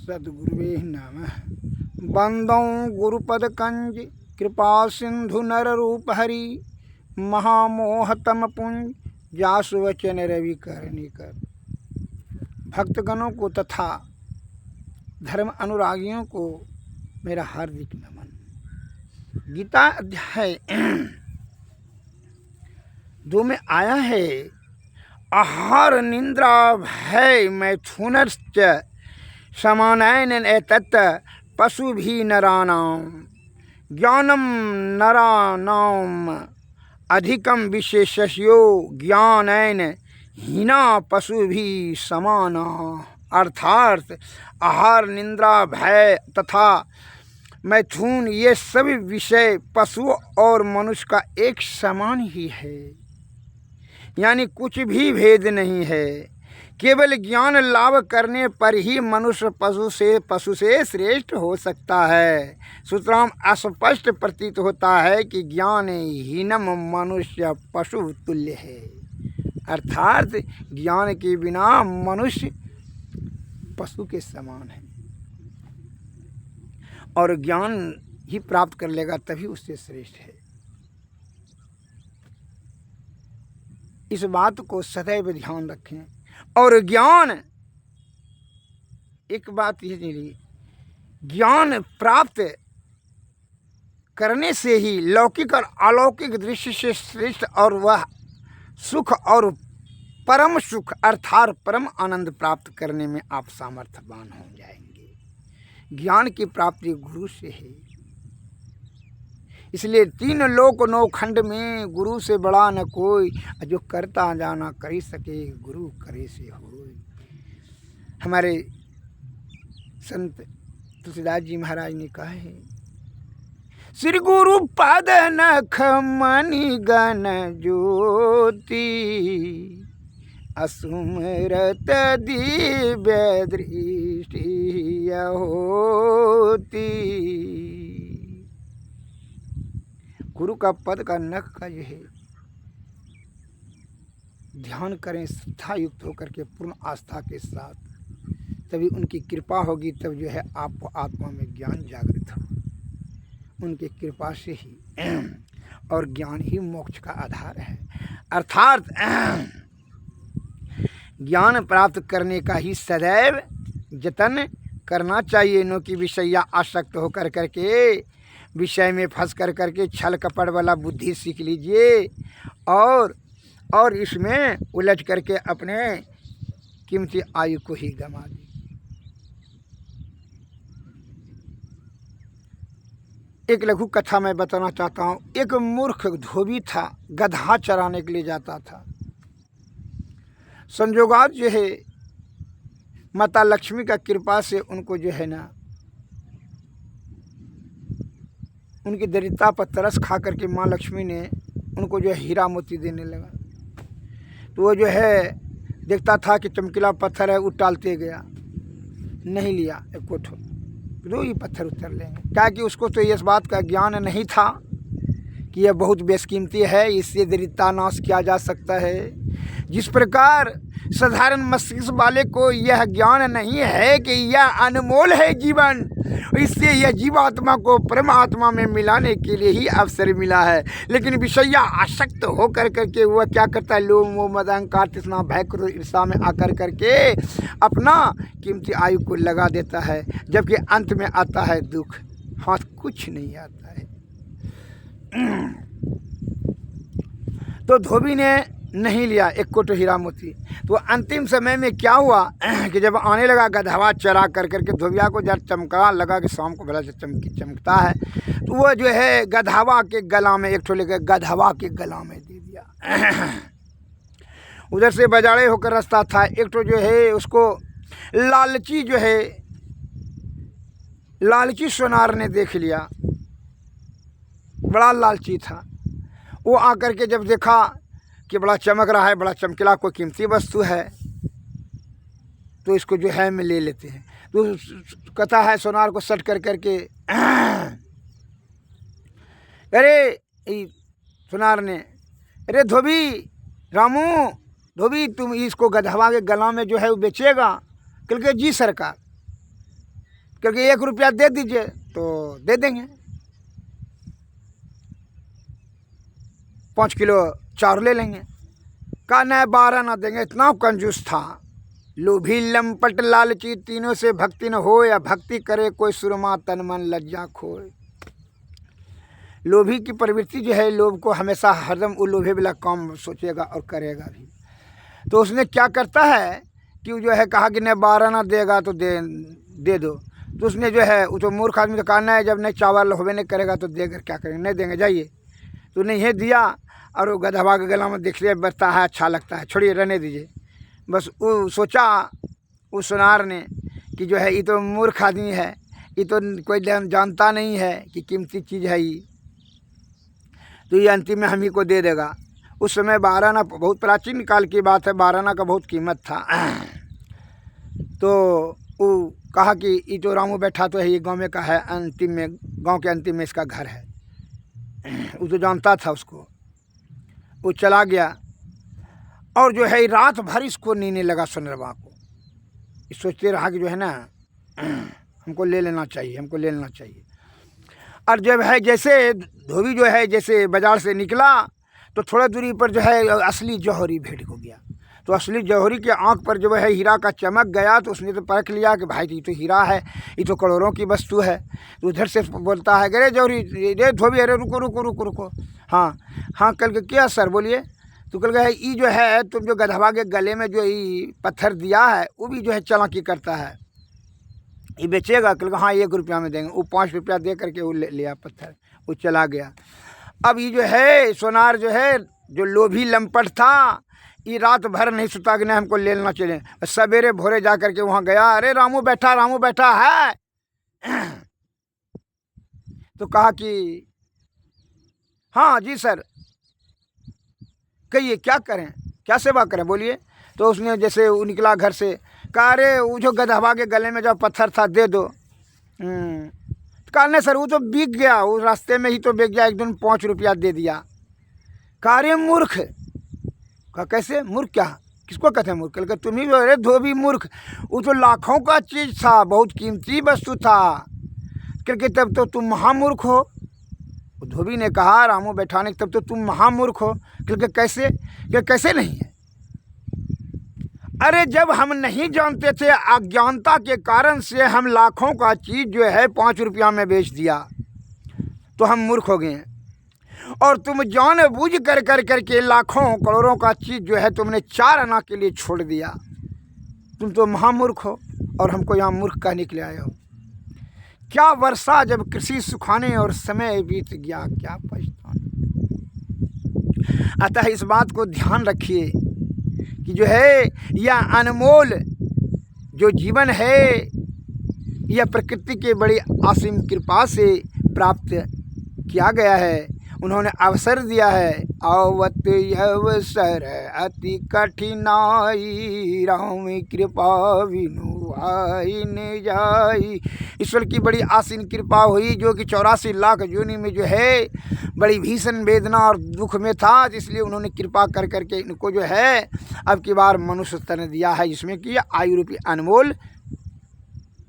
सद्गुरुवे नमः। बंदौ गुरुपद कंज कृपा सिंधु नर रूप हरि, महामोहतम पुंज जासु वचन रवि करनी कर। भक्तगणों को तथा धर्म अनुरागियों को मेरा हार्दिक नमन। गीता अध्याय 2 में आया है, आहार निंद्रा भय मैथुनश्च समानयन एतत् पशु भी नराणाम ज्ञानम नराणाम अधिकम विशेषस्यो ज्ञानैन हीना पशु भी समाना। अर्थात आहार निंद्रा भय तथा मैथुन ये सभी विषय पशु और मनुष्य का एक समान ही है, यानी कुछ भी भेद नहीं है। केवल ज्ञान लाभ करने पर ही मनुष्य पशु से श्रेष्ठ हो सकता है। सूत्राम अस्पष्ट प्रतीत होता है कि ज्ञान हीनम मनुष्य पशु तुल्य है। अर्थात ज्ञान के बिना मनुष्य पशु के समान है, और ज्ञान ही प्राप्त कर लेगा तभी उससे श्रेष्ठ है। इस बात को सदैव ध्यान रखें। और ज्ञान, एक बात यह नहीं, ज्ञान प्राप्त करने से ही लौकिक और अलौकिक दृश्य से श्रेष्ठ और वह सुख और परम सुख अर्थात परम आनंद प्राप्त करने में आप सामर्थ्यवान हो जाएंगे। ज्ञान की प्राप्ति गुरु से है। इसलिए 3 लोक 9 खंड में गुरु से बड़ा न कोई, जो करता जाना करी सके गुरु करे से होय। हमारे संत तुलसीदास जी महाराज ने कहा है, श्री गुरु पद नख मणि गण ज्योति, असुमरत दिव्य दृष्टि होती। गुरु का पद का नख का जो है ध्यान करें श्रद्धा युक्त होकर के पूर्ण आस्था के साथ, तभी उनकी कृपा होगी। तब जो है आपको आत्मा में ज्ञान जागृत हो, उनकी कृपा से ही। और ज्ञान ही मोक्ष का आधार है। अर्थात ज्ञान प्राप्त करने का ही सदैव जतन करना चाहिए। नो कि विषया आसक्त होकर करके विषय में फंस करके छल कपट वाला बुद्धि सीख लीजिए, और इसमें उलझ करके अपने कीमती आयु को ही गंवा दी। एक लघु कथा मैं बताना चाहता हूँ। एक मूर्ख धोबी था, गधा चराने के लिए जाता था। संजोगात जो है माता लक्ष्मी का कृपा से उनको जो है ना, उनकी दरिद्रता पर तरस खा करके माँ लक्ष्मी ने उनको जो है हीरा मोती देने लगा। तो वो जो है देखता था कि चमकीला पत्थर है, उटालते गया, नहीं लिया एक कोठो, दो ही पत्थर उतर लेंगे। क्या कि उसको तो इस बात का ज्ञान नहीं था कि यह बहुत बेशकीमती है, इससे दरिद्रता नाश किया जा सकता है। जिस प्रकार साधारण मस्तिष्क वाले को यह ज्ञान नहीं है कि यह अनमोल है जीवन, इससे यह जीवात्मा को परमात्मा में मिलाने के लिए ही अवसर मिला है। लेकिन विषया आसक्त हो करके वह क्या करता है, लोभ मोह मद अहंकार तृष्णा भय क्रोध ईर्ष्या में आकर करके अपना कीमती आयु को लगा देता है, जबकि अंत में आता है दुख, हाथ कुछ नहीं आता है। तो धोबी ने नहीं लिया एक कोटो हीरा मोती। तो अंतिम समय में क्या हुआ कि जब आने लगा गधवा चरा करके धोबिया को जब चमका लगा कि शाम को भला चमकता है, तो वो जो है गधवा के गला में एक ठो लेकर गधवा के गला में दे दिया। उधर से बजाड़े होकर रास्ता था, एक ठो जो है उसको लालची जो है लालची सोनार ने देख लिया, बड़ा लालची था। वो आकर के जब देखा कि बड़ा चमक रहा है, बड़ा चमकीला कोई कीमती वस्तु है, तो इसको जो है मैं ले लेते हैं। तो कहता है सोनार को सट करके, अरे सोनार ने, अरे धोबी रामू, धोबी तुम इसको गधवा के गला में जो है वो बेचेगा? कल के जी सरकार। क्योंकि 1 रुपया दे दीजिए तो दे देंगे, 5 किलो चावल ले लेंगे। कहा नहीं 12 ना देंगे, इतना कंजूस था। लोभी लंपट लालची तीनों से भक्ति न हो, या भक्ति करे कोई सुरमा तन मन लज्जा खोए। लोभी की प्रवृत्ति जो है, लोभ को हमेशा हरदम वो लोभे वाला काम सोचेगा और करेगा भी। तो उसने क्या करता है कि वो जो है कहा कि नहीं 12 ना देगा तो दे दो। तो उसने जो है वो तो मूर्ख आदमी तो कहा नहीं, जब नहीं चावल होवे नहीं करेगा तो देकर क्या करेंगे, नहीं देंगे जाइए। तो नहीं दिया, और वो गधवा के गला में दिख रहे बरता है, अच्छा लगता है, छोड़िए रहने दीजिए। बस वो सोचा उस सुनार ने कि जो है ये तो मूर्ख आदमी है, ये तो कोई जानता नहीं है कि कीमती चीज़ है ये, तो ये अंतिम में हम ही को दे देगा। उस समय 12 आना बहुत प्राचीन काल की बात है, 12 आना का बहुत कीमत था। तो वो कहा कि ये तो रामू बैठा तो है, ये गांव में का है, अंतिम में गांव के अंतिम में इसका घर है। वो तो जानता था उसको। वो चला गया और जो है रात भर इसको नीने लगा सुनरवा को। सोचते रहा कि जो है ना हमको ले लेना चाहिए, हमको ले लेना चाहिए। और जब है जैसे धोबी जो है जैसे बाजार से निकला तो थोड़ा दूरी पर जो है असली जौहरी भेंट हो गया। तो असली जौहरी के आंख पर जो है हीरा का चमक गया, तो उसने तो परख लिया कि भाई ये तो हीरा है, ये तो करोड़ों की वस्तु है। तो उधर से बोलता है अरे जौहरी, रे धोबी, अरे रुको रुको रुको रुको, हाँ हाँ कल के क्या सर बोलिए। तो कल है ये जो है तुम जो गधवा के गले में जो ये पत्थर दिया है वो भी जो है चालाकी करता है, ये बेचेगा। कल हाँ 1 रुपया में देंगे। वो 5 रुपया दे करके वो ले लिया पत्थर, वो चला गया। अब ये जो है सोनार जो है जो लोभी लंपट था, ये रात भर नहीं सुता कि नहीं हमको ले लेना चाहिए। सवेरे भोरे जा करके वहाँ गया, अरे रामू बैठा है। तो कहा कि हाँ जी सर, कहिए क्या करें, क्या सेवा करें बोलिए। तो उसने जैसे वो निकला घर से, कहा अरे वो जो गधवा के गले में जो पत्थर था दे दो। कहा नहीं सर वो तो बिक गया, वो रास्ते में ही तो बिक गया, एक दिन 5 रुपया दे दिया। कहा अरे मूर्ख। कहा कैसे मूर्ख, क्या किसको कहते हैं मूर्ख? कल तुम ही, अरे धोबी मूर्ख, वो तो लाखों का चीज़ था, बहुत कीमती वस्तु था, क्योंकि तब तो तुम महामूर्ख हो। धोबी ने कहा रामू बैठाने तब तो तुम महामूर्ख हो। क्योंकि कैसे, कि कैसे नहीं है? अरे जब हम नहीं जानते थे, अज्ञानता के कारण से हम लाखों का चीज़ जो है 5 रुपया में बेच दिया, तो हम मूर्ख हो गए। और तुम जानबूझ कर के लाखों करोड़ों का चीज़ जो है तुमने 4 आना के लिए छोड़ दिया, तुम तो महामूर्ख हो और हमको यहाँ मूर्ख कहने के लिए आए हो। क्या वर्षा जब कृषि सुखाने और समय बीत गया, क्या पछताना। अतः इस बात को ध्यान रखिए कि जो है यह अनमोल जो जीवन है, यह प्रकृति के बड़ी असीम कृपा से प्राप्त किया गया है। उन्होंने अवसर दिया है, आवत अवसर अति कठिनाई, राम कृपा बिनु आई न जाई। ईश्वर की बड़ी आसीन कृपा हुई, जो कि 84 लाख योनि में जो है बड़ी भीषण वेदना और दुख में था, इसलिए उन्होंने कृपा कर करके इनको जो है अब की बार मनुष्य तन दिया है, जिसमें कि आयु रूपी अनमोल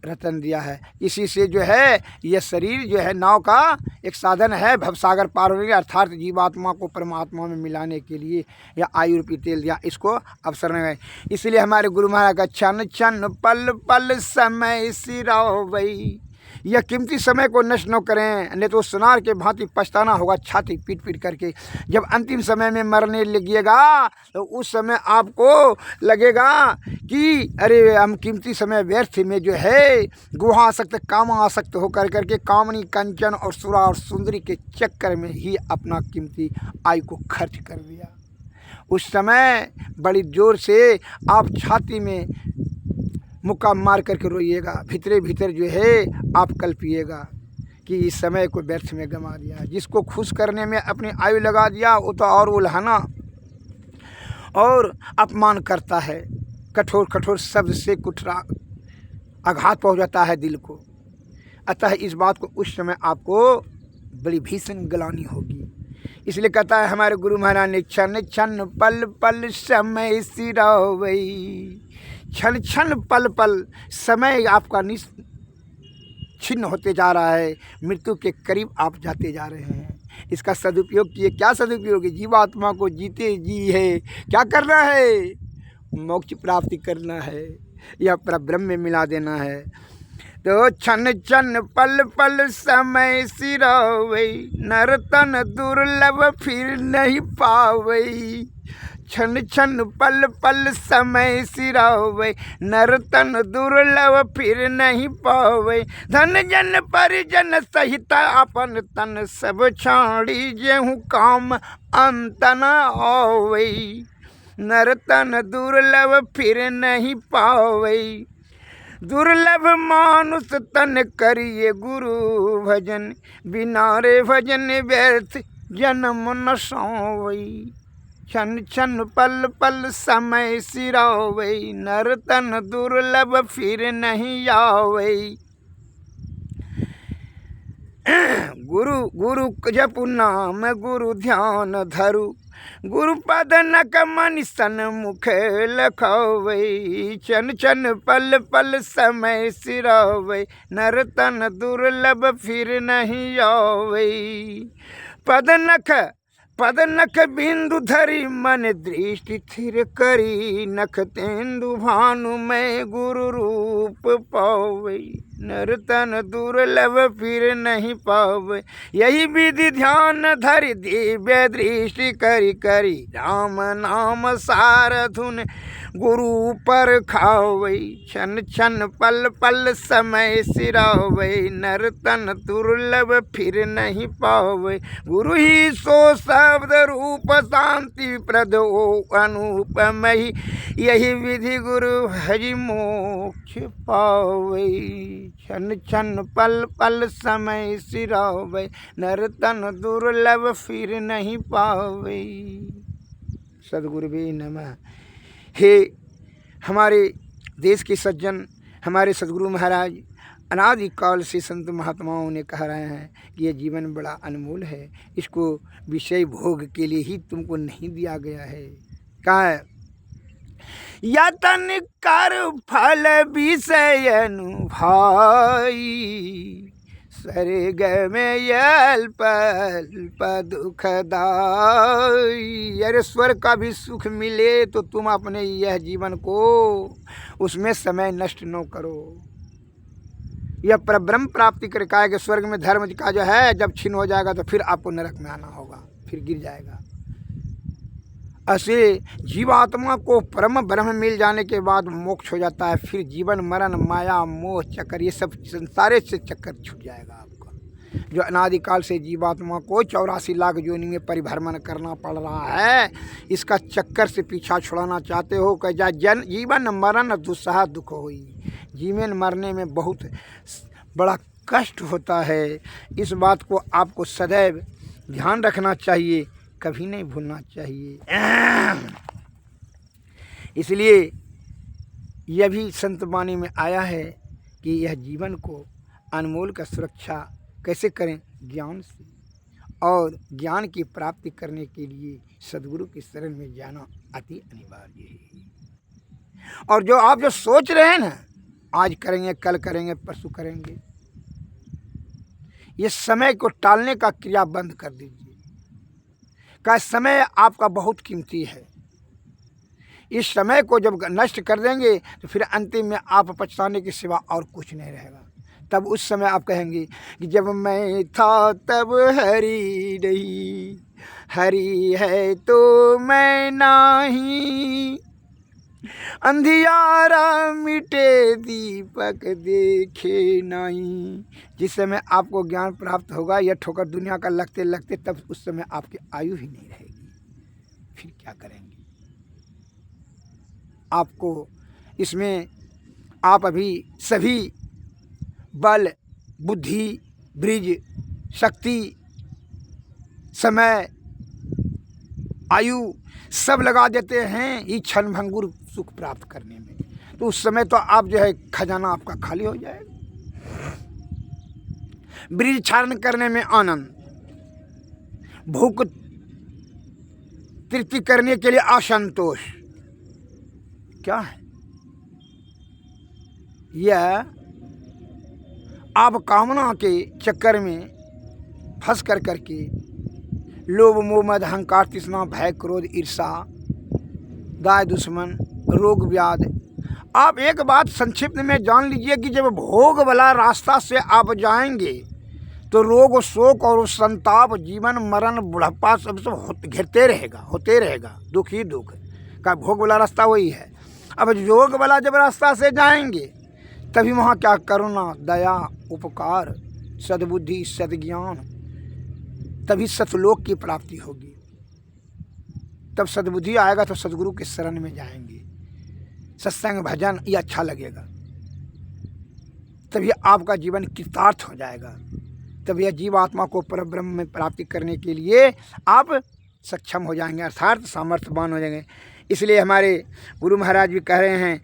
रतन दिया है। इसी से जो है यह शरीर जो है नाव का एक साधन है भवसागर पार होने के, अर्थात जीवात्मा को परमात्मा में मिलाने के लिए यह आयु रूपी तेल दिया, इसको अवसर न गए। इसलिए हमारे गुरु महाराज का छन छन पल पल समय सिरावई, यह कीमती समय को नष्ट न करें, नहीं तो सुनार के भांति पछताना होगा छाती पीट पीट करके। जब अंतिम समय में मरने लगिएगा तो उस समय आपको लगेगा कि अरे हम कीमती समय व्यर्थ में जो है गुहा आसक्त काम आसक्त होकर करके कामनी कंचन और सुरा और सुंदरी के चक्कर में ही अपना कीमती आयु को खर्च कर दिया। उस समय बड़ी जोर से आप छाती में मुक्का मार करके रोइएगा, भीतरे भीतर जो है आप कल्पिएगा कि इस समय को व्यर्थ में गंवा दिया। जिसको खुश करने में अपनी आयु लगा दिया वो तो और उल्हाना और अपमान करता है, कठोर कठोर शब्द से कुठरा आघात पहुंचाता है दिल को। अतः इस बात को उस समय आपको बड़ी भीषण गलानी होगी। इसलिए कहता है हमारे गुरु महाराज ने, छन छन पल पल समय सिरावई, छन छन पल पल समय आपका छिन्न होते जा रहा है, मृत्यु के करीब आप जाते जा रहे हैं। इसका सदुपयोग किए। क्या सदुपयोग है? जीवात्मा को जीते जी है क्या करना है? मोक्ष प्राप्ति करना है या परब्रह्म में मिला देना है। तो क्षण क्षण पल पल समय सिरावै, नर तन दुर्लभ फिर नहीं पावै। क्षण क्षण पल पल समय सिरावै, नर तन दुर्लभ फिर नहीं पावै। धन जन परिजन सहित अपन तन, सब छाड़ी जेहू काम अंत न आवै। नर तन दुर्लभ फिर नहीं पावै। दुर्लभ मानुष तन करिए गुरु भजन, बिना रे भजन व्यर्थ जन्म न सांवै। क्षण क्षण पल पल समय सिरावै, नर तन दुर्लभ फिर नहीं आवै। गुरु गुरु जपु नाम गुरु ध्यान धरु, गुरु पद नक मन सन मुख लखावै। क्षण क्षण पल पल समय सिरावै, नर तन दुर्लभ फिर नहीं आवै। पद नख बिंदु धरि मन दृष्टि स्थिर करी, नख तेंदु भानु में गुरु रूप पावै। नर तन दुर्लभ फिर नहीं पावै। यही विधि ध्यान धरि दिव्य दृष्टि करी करी, राम नाम सार धुन गुरु पर खावै। क्षण क्षण पल पल समय सिरावै, नर तन दुर्लभ फिर नहीं पावै। गुरु ही सो शब्द रूप शांति प्रद ओ अनुपमहि, यही विधि गुरु भजि मोक्ष पावै। क्षण क्षण पल पल समय सिरावै, नर तन दुर्लभ फिर नहीं पावै। सद्गुरुवे नमः। हे हमारे देश के सज्जन, हमारे सद्गुरु महाराज अनादिकाल से संत महात्माओं ने कह रहे हैं कि यह जीवन बड़ा अनमोल है, इसको विषय भोग के लिए ही तुमको नहीं दिया गया है। कहा है? यतन कर फल विषय भाई, स्वर्ग में अल्प अल्प दुखदाई। अरे स्वर्ग का भी सुख मिले तो तुम अपने यह जीवन को उसमें समय नष्ट न करो। यह परब्रह्म प्राप्ति कर कहा कि स्वर्ग में धर्म का जो है जब छीन हो जाएगा तो फिर आपको नरक में आना होगा, फिर गिर जाएगा। ऐसे जीवात्मा को परम ब्रह्म मिल जाने के बाद मोक्ष हो जाता है। फिर जीवन मरण माया मोह चक्कर ये सब संसारे से चक्कर छूट जाएगा आपका। जो अनादिकाल से जीवात्मा को 84 लाख योनि में परिभ्रमण करना पड़ रहा है, इसका चक्कर से पीछा छुड़ाना चाहते हो कि जीवन मरण दुस्सह दुख होई। जीवन मरने में बहुत बड़ा कष्ट होता है। इस बात को आपको सदैव ध्यान रखना चाहिए, कभी नहीं भूलना चाहिए। इसलिए यह भी संत वाणी में आया है कि यह जीवन को अनमोल का सुरक्षा कैसे करें? ज्ञान से। और ज्ञान की प्राप्ति करने के लिए सद्गुरु की शरण में जाना अति अनिवार्य है। और जो आप जो सोच रहे हैं ना, आज करेंगे, कल करेंगे, परसों करेंगे, ये समय को टालने का क्रिया बंद कर दीजिए। का समय आपका बहुत कीमती है। इस समय को जब नष्ट कर देंगे तो फिर अंतिम में आप पछताने के सिवा और कुछ नहीं रहेगा। तब उस समय आप कहेंगे कि जब मैं था तब हरि नहीं, हरि है तो मैं नहीं। अंधियारा मिटे दीपक देखे नहीं। जिस समय आपको ज्ञान प्राप्त होगा, यह ठोकर दुनिया का लगते लगते तब उस समय आपकी आयु ही नहीं रहेगी। फिर क्या करेंगे? आपको इसमें आप अभी सभी बल, बुद्धि, ब्रिज, शक्ति, समय, आयु सब लगा देते हैं इस क्षण भंगुर सुख प्राप्त करने में। तो उस समय तो आप जो है खजाना आपका खाली हो जाएगा। ब्रिज क्षरण करने में आनंद, भूख तृप्ति करने के लिए असंतोष, क्या है? यह आप कामना के चक्कर में फंस कर करके लोभ मोह मद अहंकार तृष्णा भय क्रोध ईर्षा दाय दुश्मन रोग व्याध। आप एक बात संक्षिप्त में जान लीजिए कि जब भोग वाला रास्ता से आप जाएंगे तो रोग शोक और संताप जीवन मरण बुढ़ापा सब घिरते रहेगा, होते रहेगा, दुख ही दुख का। भोग वाला रास्ता वही है। अब योग वाला जब रास्ता से जाएंगे तभी वहाँ क्या करुणा दया उपकार सद्बुद्धि सद्ज्ञान, तभी सतलोक की प्राप्ति होगी। तब सद्बुद्धि आएगा तो सदगुरु के शरण में जाएंगे, सत्संग भजन ये अच्छा लगेगा, तभी आपका जीवन कृतार्थ हो जाएगा। तब यह जीवात्मा को परब्रह्म में प्राप्ति करने के लिए आप सक्षम हो जाएंगे, अर्थात सामर्थ्यवान हो जाएंगे। इसलिए हमारे गुरु महाराज भी कह रहे हैं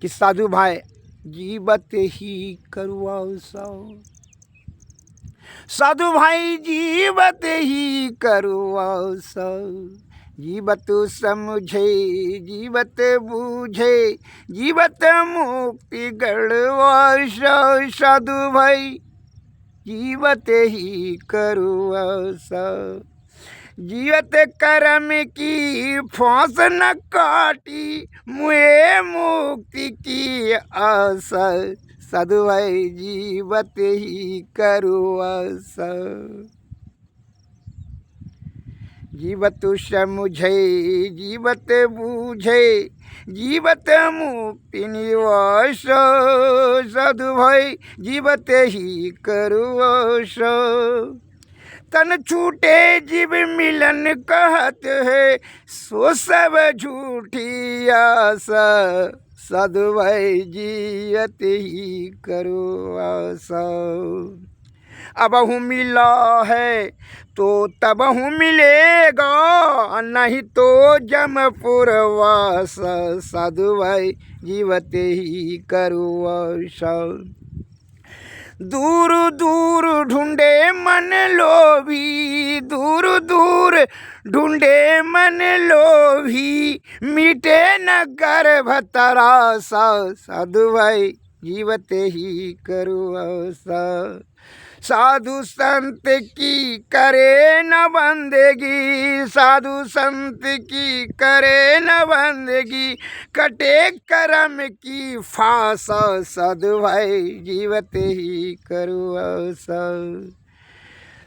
कि साधु भाई जीवत ही करुआओ सौ, साधु भाई जीवत ही करुआओ सौ, जीवत समझे जीवत बूझे जीवत मुक्ति गढ़वा सौ, साधु भाई जीवत ही करुआओ सौ, जीवत कर्म की फांस न काटी मुझे मुक्ति की आशा, साधु भाई जीवत ही करुआओ सौ, जीवत समझे जीवत बूझे जीवत मुक्ति निवास, साधु भाई जीवत ही करुआओ सौ, तन छूटे जीव मिलन कहत है सो सब झूठी आशा, साधु भाई जीवत ही करुआओ सौ, अबहु मिला है तो तबहु मिलेगा नहीं तो जमपुर वास, साधु भाई जीवत ही करुआओ सौ, दूर दूर ढूंढे मन लोभी दूर दूर ढूंढे मन लोभी मिटे न गर्भ तरासा, साधु भाई जीवत ही करुआओ सौ, साधु संत की करे न बंदेगी साधु संत की करे न बंदेगी कटे कर्म की फांसा, साधु भाई जीवत ही करुआओ सौ,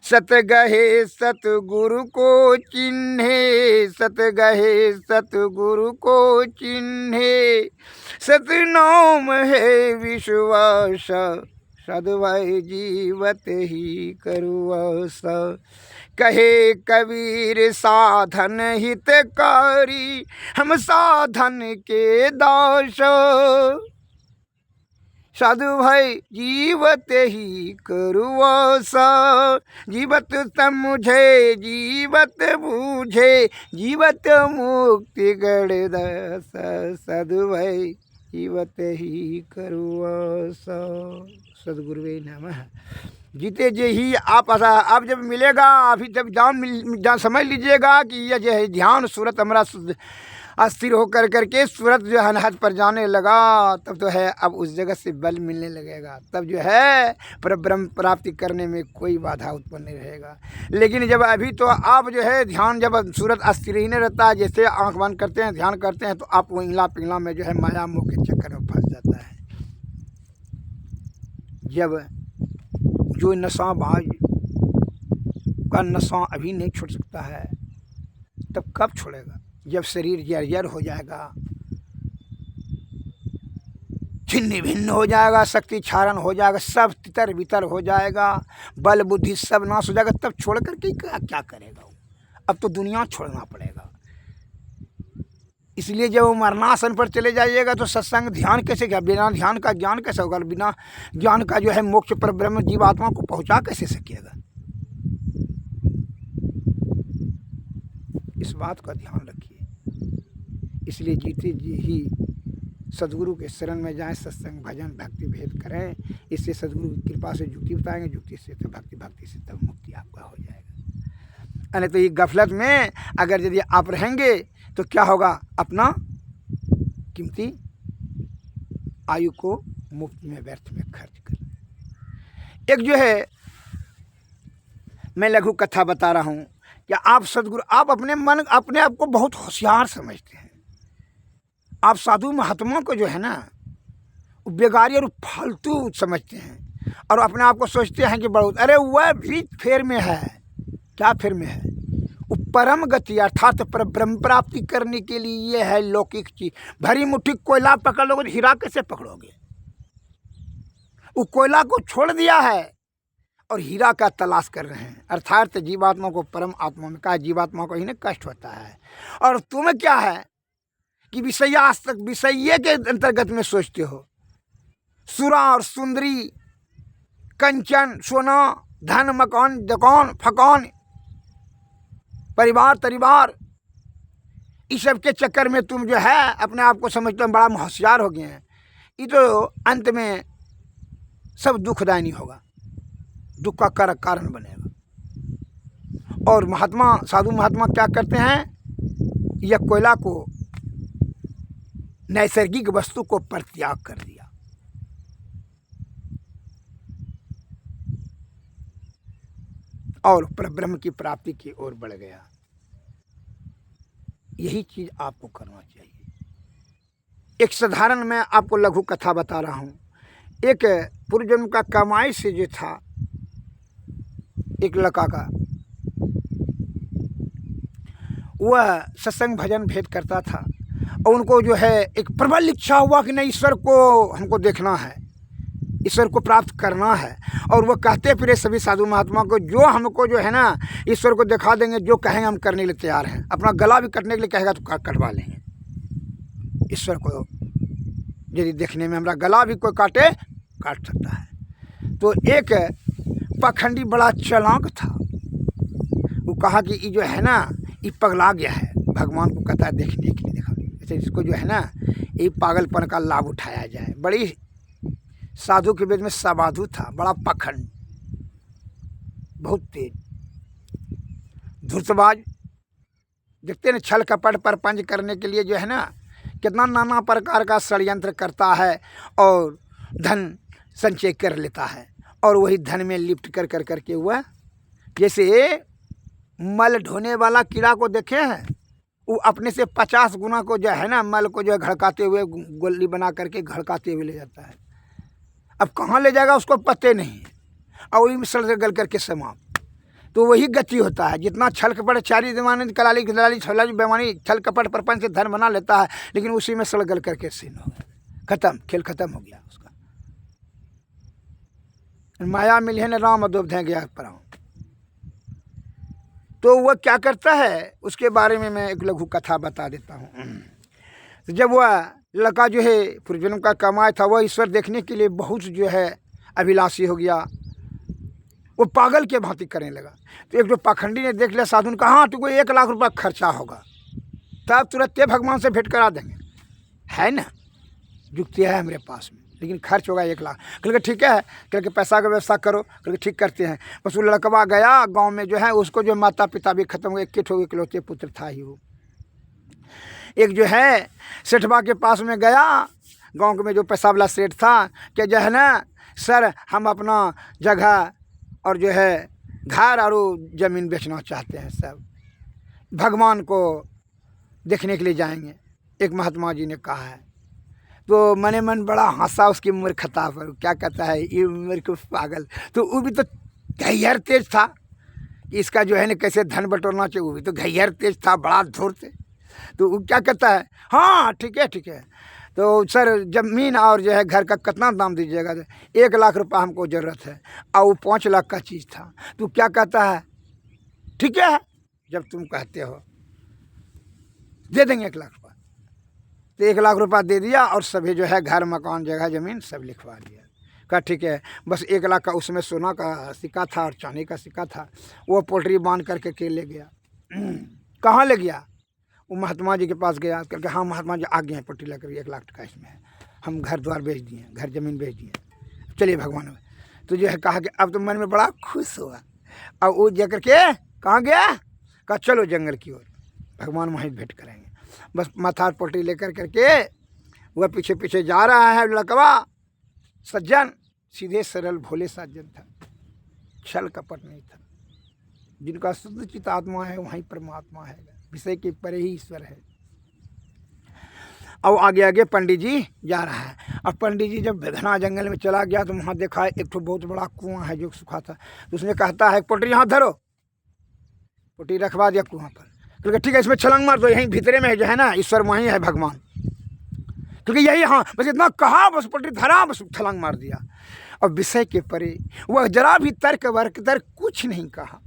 सत गहे सतगुरु को चिन्हे सत गहे सतगुरु को चिन्हे सतनाम है विश्वास, साधु भाई जीवत ही करुआओ सौ, कहे कबीर साधन हितकारी हम साधन के दास, साधु भाई जीवत ही करुआओ सौ, जीवत समझे जीवत बूझे जीवत मुक्ति गढ़दास, साधु भाई जीवत ही करुआओ सौ। सद्गुरुवे नमः। जीते जी ही आप जब मिलेगा अभी जब जान समझ लीजिएगा कि यह जो है ध्यान सूरत हमारा अस्थिर होकर करके सूरत जो है हद पर जाने लगा, तब तो है अब उस जगह से बल मिलने लगेगा, तब जो है परब्रह्म प्राप्ति करने में कोई बाधा उत्पन्न नहीं रहेगा। लेकिन जब अभी तो आप जो है ध्यान जब सूरत अस्थिर ही नहीं रहता है, जैसे आंख बंद करते हैं ध्यान करते हैं तो आप वो इंगला पिंगला में जो है माया मोह के चक्कर में फंस जाता है। जब जो नशाबाज का नशा अभी नहीं छूट सकता है तब कब छोड़ेगा? जब शरीर जर्जर हो जाएगा, छिन्न भिन्न हो जाएगा, शक्ति क्षरण हो जाएगा, सब तितर बितर हो जाएगा, बल बुद्धि सब नाश हो जाएगा, तब छोड़ करके क्या करेगा वो? अब तो दुनिया छोड़ना पड़ेगा। इसलिए जब वो मरणासन पर चले जाइएगा तो सत्संग ध्यान कैसे क्या? बिना ध्यान का ज्ञान कैसे होगा? बिना ज्ञान का जो है मोक्ष पर ब्रह्म जीवात्मा को पहुंचा कैसे सकेगा? इस बात का ध्यान रखिए। इसलिए जीते जी ही सदगुरु के शरण में जाएं, सत्संग भजन भक्ति भेद करें। इससे सदगुरु की कृपा से युक्ति बताएंगे, युक्ति से तो भक्ति, भक्ति से तब मुक्ति आपका हो जाएगा। अरे तो ये गफलत में अगर यदि आप रहेंगे तो क्या होगा? अपना कीमती आयु को मुफ्त में व्यर्थ में खर्च कर। एक जो है मैं लघु कथा बता रहा हूँ कि आप सदगुरु, आप अपने आप को बहुत होशियार समझते हैं। आप साधु महात्मा को जो है ना बेगारी और फालतू समझते हैं और अपने आप को सोचते हैं कि बहुत, अरे वह भी फेर में है। क्या फेर में है? वो परम गति अर्थात पर ब्रह्म प्राप्ति करने के लिए ये है लौकिक चीज। भरी मुट्ठी कोयला पकड़ लोगे तो हीरा कैसे पकड़ोगे? वो कोयला को छोड़ दिया है और हीरा का तलाश कर रहे हैं। अर्थात जीवात्मा को परम आत्मा में कहा, जीवात्मा को ही ना कष्ट होता है। और तुम्हें क्या है कि विषय के अंतर्गत में सोचते हो। सुरा और सुंदरी, कंचन, सोना, धन, मकान, दुकान, फकान, परिवार, इस सब के चक्कर में तुम जो है अपने आप को समझते हो बड़ा होशियार हो गए हैं। ये तो अंत में सब दुखदायी होगा, दुख का कारण बनेगा। और साधु महात्मा क्या करते हैं? यह कोयला को, नैसर्गिक वस्तु को परित्याग कर दिया। और परब्रह्म की प्राप्ति की ओर बढ़ गया। यही चीज आपको करना चाहिए। एक साधारण मैं आपको लघु कथा बता रहा हूँ। एक पूर्व जन्म का कमाई से जो था एक लड़का का, वह सत्संग भजन भेद करता था और उनको जो है एक प्रबल इच्छा हुआ कि नहीं, ईश्वर को हमको देखना है, ईश्वर को प्राप्त करना है। और वो कहते फिरे सभी साधु महात्मा को, जो हमको जो है ना ईश्वर को दिखा देंगे, जो कहेंगे हम करने के लिए तैयार हैं। अपना गला भी कटने के लिए कहेगा तो कटवा लेंगे। ईश्वर को यदि देखने में हमारा गला भी कोई काट सकता है। तो एक पाखंडी बड़ा चालाक था। वो कहा कि ये जो है ना ये पगला गया है, भगवान को कहता है देखने के लिए देखा, इसको जो है ना ये पागलपन का लाभ उठाया जाए। बड़ी साधु के वेद में सबाधु था, बड़ा पाखंड, बहुत तेज, धूर्तबाज। देखते ना छल कपट परपंच करने के लिए जो है ना कितना नाना प्रकार का षड्यंत्र करता है और धन संचय कर लेता है। और वही धन में लिप्त कर के हुआ, जैसे मल ढोने वाला कीड़ा को देखे हैं, वो अपने से 50 गुना को जो है ना मल को जो है घड़काते हुए, गोली बना करके घड़काते हुए ले जाता है। अब कहाँ ले जाएगा उसको पते नहीं है, और वही मिसल से गल करके समाप्त। तो वही गति होता है। जितना छल कपट चारी दीवानी कलाली खिलाली छलाली बेमानी छल कपट प्रपंच से धन बना लेता है, लेकिन उसी में सड़ गल करके सीन हो गया, खत्म, खेल खत्म हो गया उसका। माया मिली है न राम अदोब्ध गया पर। तो वह क्या करता है उसके बारे में मैं एक लघु कथा बता देता हूँ। तो जब वह लड़का जो है पूर्वजन्म का कमाया था, वह ईश्वर देखने के लिए बहुत जो है अभिलाषी हो गया। वो पागल के भांति करने लगा। तो एक जो पाखंडी ने देख लिया साधु ने कहा, हाँ तुमको 1 लाख रुपया खर्चा होगा, तब तुरंत भगवान से भेंट करा देंगे। है ना, जुक्ति है हमारे पास में, लेकिन खर्च होगा 1 लाख। कल के ठीक है, कल के पैसा का व्यवस्था करो, कल के ठीक करते हैं। बस वो लड़कवा गया गांव में जो है, उसको जो माता पिता भी खत्म हो गए, इकलौते पुत्र था ही वो। एक जो है सेठबा के पास में गया, गांव में जो पैसा वाला सेठ था, कि जो है ना सर हम अपना जगह और जो है घर और ज़मीन बेचना चाहते हैं, सब भगवान को देखने के लिए जाएंगे। एक महात्मा जी ने कहा है। तो मने मन बड़ा हंसा उसकी मूर्खता पर। क्या कहता है ये मेरे को पागल। तो वो भी तो घैयर तेज था, इसका जो है ना कैसे धन बटोरना चाहिए, वो भी तो घैयर तेज था, बड़ा धूर्त। तो वो क्या कहता है, हाँ ठीक है। तो सर ज़मीन और जो है घर का कितना दाम दीजिएगा? 1 लाख रुपया हमको ज़रूरत है, और वो 5 लाख का चीज़ था। तो क्या कहता है, ठीक है जब तुम कहते हो दे देंगे 1 लाख रुपया। तो 1 लाख रुपया दे दिया और सभी जो है घर मकान जगह ज़मीन सब लिखवा दिया। कहा ठीक है, बस 1 लाख का उसमें सोना का सिक्का था और चांदी का सिक्का था, वो पोल्ट्री बांध करके ले गया। कहाँ ले गया? वो महात्मा जी के पास गया, करके हाँ महात्मा जी आ गए हैं, पट्टी लेकर 1 लाख टका इसमें है, हम घर द्वार बेच दिए, घर ज़मीन बेच दिए, चलिए भगवान में। तो जो है कहा कि अब तो मन में बड़ा खुश हुआ। अब वो जा करके कहाँ गया? कहा चलो जंगल की ओर, भगवान वहीं भेंट करेंगे। बस माथा पट्टी लेकर करके वह पीछे पीछे जा रहा है। लड़कवा सज्जन, सीधे सरल भोले सज्जन था। छल कपट नहीं था। जिनका शुद्ध चित्त आत्मा है वहीं परमात्मा है, विषय के परे ही ईश्वर है। अब आगे आगे पंडित जी जा रहा है। अब पंडित जी जब घना जंगल में चला गया तो वहाँ देखा एक तो बहुत बड़ा कुआं है जो सूखा था। तो उसने कहता है पोटरी यहाँ धरो, पोटरी रखवा दिया कुआं पर। क्योंकि ठीक है इसमें छलांग मार दो, यहीं भीतरे में जो है ना ईश्वर वहीं है भगवान। क्योंकि यही हाँ बस इतना कहा, बस पोटरी धरा, बस छलांग मार दिया। और विषय के परे वह जरा भी तर्क वर्क तर्क कुछ नहीं कहा,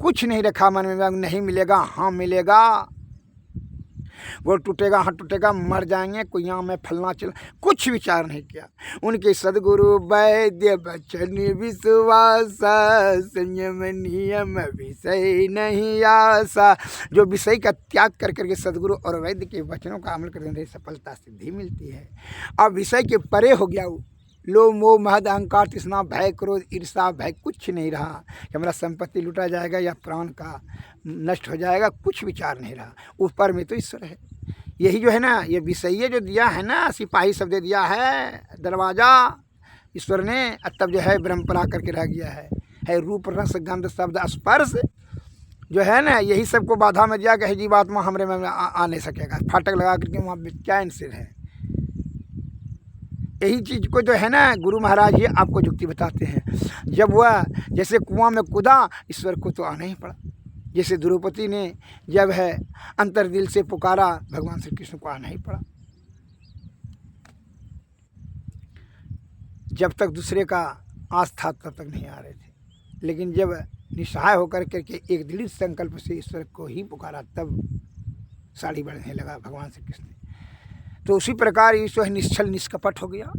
कुछ नहीं रखा मन में, नहीं मिलेगा हाँ मिलेगा, गोड़ टूटेगा हाथ टूटेगा, मर जाएंगे, कोई यहाँ में फलना चल, कुछ विचार नहीं किया। उनके सदगुरु वैद्य बचन विश्वास, संयम नियम विषय नहीं आशा। जो विषय का त्याग कर करके सदगुरु और वैद्य के वचनों का अमल करने से सफलता सिद्धि मिलती है। अब विषय के परे हो गया वो, लोभ मोह महद अहंकार तृष्णा भय क्रोध ईर्षा भय कुछ नहीं रहा कि हमारा संपत्ति लूटा जाएगा या प्राण का नष्ट हो जाएगा, कुछ विचार नहीं रहा। ऊपर में तो ईश्वर है। यही जो है ना ये विषय जो दिया है ना, सिपाही शब्द दिया है दरवाज़ा ईश्वर ने, तब जो है ब्रह्म पर आकर के रह गया है रूप रस गंध शब्द स्पर्श जो है ना, यही सबको बाधा में दिया कि जीवात्मा हमरे में आ नहीं सकेगा, फाटक लगा करके वहाँ चैन से है। यही चीज़ को जो है ना गुरु महाराज जी आपको युक्ति बताते हैं। जब वह जैसे कुआं में कूदा, ईश्वर को तो आना ही पड़ा। जैसे द्रौपदी ने जब है अंतर दिल से पुकारा, भगवान श्री कृष्ण को आना ही पड़ा। जब तक दूसरे का आस था तब तक नहीं आ रहे थे, लेकिन जब निस्सहाय होकर करके एक दृढ़ संकल्प से ईश्वर को ही पुकारा, तब साड़ी बढ़ने लगा भगवान श्री कृष्ण। तो उसी प्रकार ईश्वर निश्चल निष्कपट हो गया,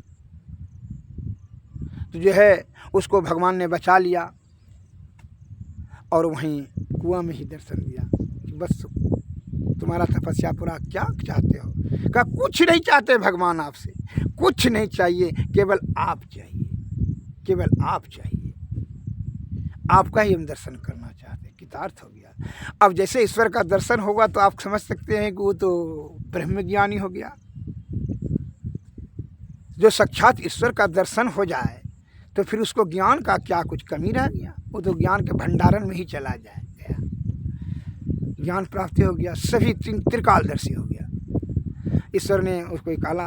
तो जो है उसको भगवान ने बचा लिया और वहीं कुआं में ही दर्शन दिया कि बस तुम्हारा तपस्या पूरा, क्या चाहते हो? कहा कुछ नहीं चाहते भगवान आपसे, कुछ नहीं चाहिए, केवल आप चाहिए, केवल आप चाहिए, आपका ही हम दर्शन करना चाहते हैं। कृतार्थ हो गया। अब जैसे ईश्वर का दर्शन होगा तो आप समझ सकते हैं कि वो तो ब्रह्म ज्ञानी हो गया। जो साक्षात ईश्वर का दर्शन हो जाए तो फिर उसको ज्ञान का क्या कुछ कमी रह गया? वो तो ज्ञान के भंडारण में ही चला जाए गया, ज्ञान प्राप्ति हो गया, सभी त्रिकालदर्शी हो गया। ईश्वर ने उसको निकाला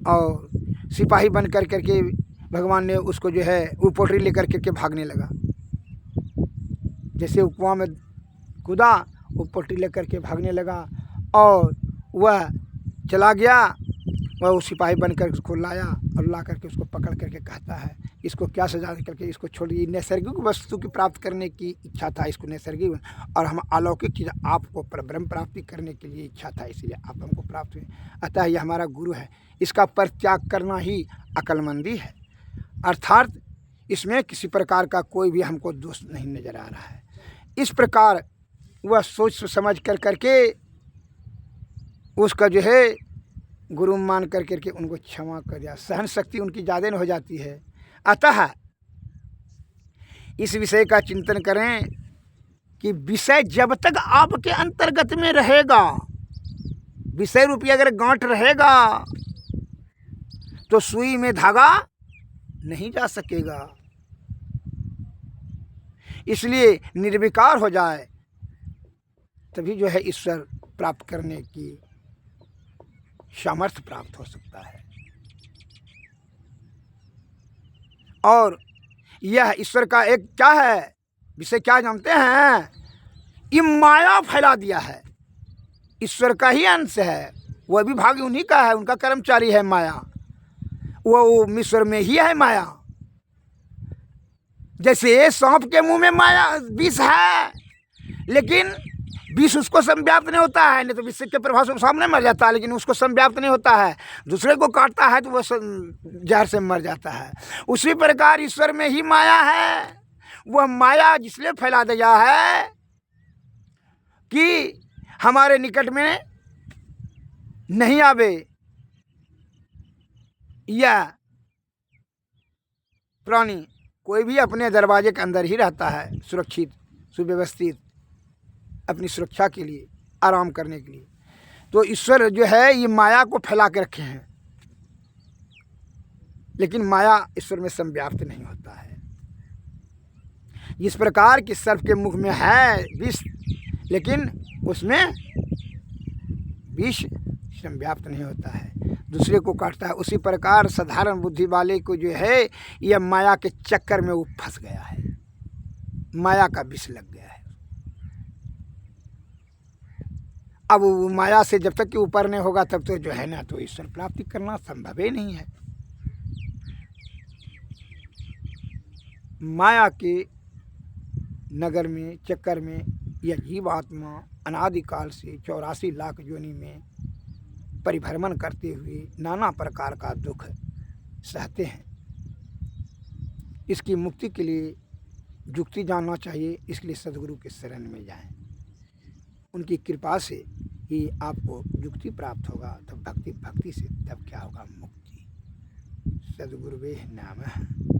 और सिपाही बन कर करके भगवान ने उसको जो है वो पोटरी लेकर करके भागने लगा। जैसे कुआं में कूदा, वो पोटरी लेकर के भागने लगा और वह चला गया। वह उस सिपाही बनकर उसको लाया और ला करके उसको पकड़ करके कहता है इसको क्या सजा करके इसको छोड़िए। नैसर्गिक वस्तु की प्राप्त करने की इच्छा था इसको, नैसर्गिक, और हम अलौकिक चीज़ आपको ब्रह्म प्राप्ति करने के लिए इच्छा था, इसलिए आप हमको प्राप्त हुए। अतः यह हमारा गुरु है, इसका परित्याग करना ही अक्लमंदी है। अर्थात इसमें किसी प्रकार का कोई भी हमको दोष नहीं नज़र आ रहा है। इस प्रकार वह सोच समझ कर करके उसका जो है गुरु मान कर करके उनको क्षमा कर दिया। सहन शक्ति उनकी ज़्यादा हो जाती है। अतः इस विषय का चिंतन करें कि विषय जब तक आपके अंतर्गत में रहेगा, विषय रूपी अगर गांठ रहेगा तो सुई में धागा नहीं जा सकेगा। इसलिए निर्विकार हो जाए तभी जो है ईश्वर प्राप्त करने की सामर्थ्य प्राप्त हो सकता है। और यह ईश्वर का एक क्या है विषय, क्या जानते हैं? ये माया फैला दिया है, ईश्वर का ही अंश है, वह भी भाग उन्हीं का है, उनका कर्मचारी है माया, वो ईश्वर में ही है माया। जैसे सांप के मुंह में माया विष है, लेकिन विष उसको संव्याप्त नहीं होता है, नहीं तो विष के प्रभाव से सामने मर जाता है, लेकिन उसको संव्याप्त नहीं होता है। दूसरे को काटता है तो वह जहर से मर जाता है। उसी प्रकार ईश्वर में ही माया है। वह माया जिसलिए फैला दिया है कि हमारे निकट में नहीं आवे, या प्राणी कोई भी अपने दरवाजे के अंदर ही रहता है, सुरक्षित सुव्यवस्थित, अपनी सुरक्षा के लिए, आराम करने के लिए। तो ईश्वर जो है ये माया को फैला के रखे हैं, लेकिन माया ईश्वर में संव्याप्त नहीं होता है। जिस प्रकार कि सर्प के मुख में है विष, लेकिन उसमें विष व्याप्त नहीं होता है, दूसरे को काटता है। उसी प्रकार साधारण बुद्धि वाले को जो है यह माया के चक्कर में वो फंस गया है, माया का विष लग गया है। अब वो माया से जब तक कि ऊपर नहीं होगा तब तो जो है ना तो ईश्वर प्राप्ति करना संभव ही नहीं है। माया के नगर में चक्कर में यह जीवात्मा अनादिकाल से 84 लाख योनि में परिभ्रमण करते हुए नाना प्रकार का दुख सहते हैं। इसकी मुक्ति के लिए युक्ति जानना चाहिए, इसलिए सद्गुरु के शरण में जाएं। उनकी कृपा से ही आपको युक्ति प्राप्त होगा, तब भक्ति से तब क्या होगा, मुक्ति। सद्गुरुवे नमः।